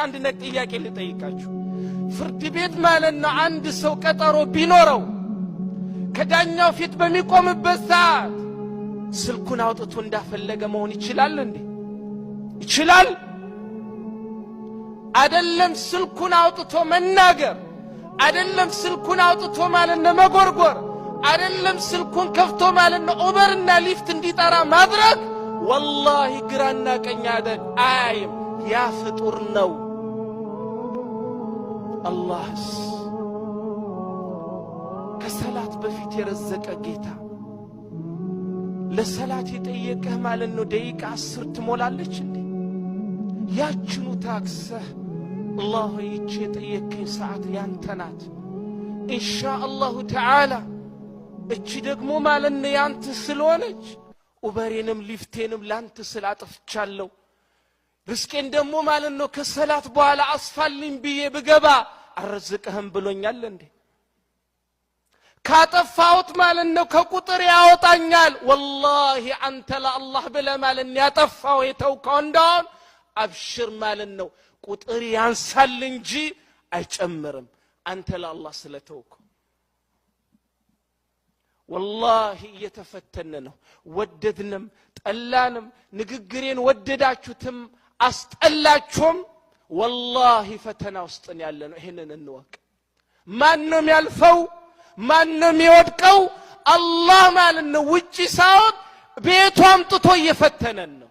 አንድ ጥያቄ ልጠይቃችሁ ፍርድ ቤት ማለት ነው አንድ ሰው ቀጠሮ ቢኖረው ከዳኛው ፊት በሚቆምበት ሰዓት ስልኩን አውጥቶ እንዳፈለገ መሆን ይችላል እንዴ ይችላል አይደለም ስልኩን አውጥቶ መናገር አይደለም ስልኩን አውጥቶ ማለት ነው መጎርጎር አይደለም ስልኩን ከፍቶ ማለት ነው ኡበርና ሊፍት እንዲጠራ ማድረግ والله ግራና ቀኝ አደግ አይም ያ ፍጡር ነው አላህስ ከሰላት በፊት የረዘቀ ጌታ ለሰላት የጠየቀህ ማለት ነው ደቂቃ 10 ትሞላለች እንዴ ያችኑ ታክሰህ አላህ ይቺ የጠየቀኝ ሰዓት ያንተ ናት ኢንሻአላሁ ተዓላ እቺ ደግሞ ማለት ነው ያንተ ስለሆነች ኡበሬንም ሊፍቴንም ላንተ ስላጥፍቻለሁ ርስቄን ደግሞ ማለት ነው ከሰላት በኋላ አስፋልኝ ብዬ ብገባ አርዝቀህም ብሎኛል እንዴ ካጠፋውት ማለት ነው ከቁጥር ያወጣኛል والله አንተ ለአላህ ብለ ማለት ያጠፋው የተውከው እንደሆነ አብሽር ማለት ነው ቁጥር ያንሳል እንጂ አይጨምርም አንተ ለአላህ ስለተውከው والله እየተፈተነነው ወደድንም ጠላንም ንግግሬን ወደዳችሁትም አስጠላችሁም والله ፈተና ውስጥ ያለነው ይሄንን እንወቅ ማንንም ያልፈው ማንንም ይወድቀው አላህ ማለት ነው ውጪ ሳይሆን ቤቱ አምጥቶ እየፈተነን ነው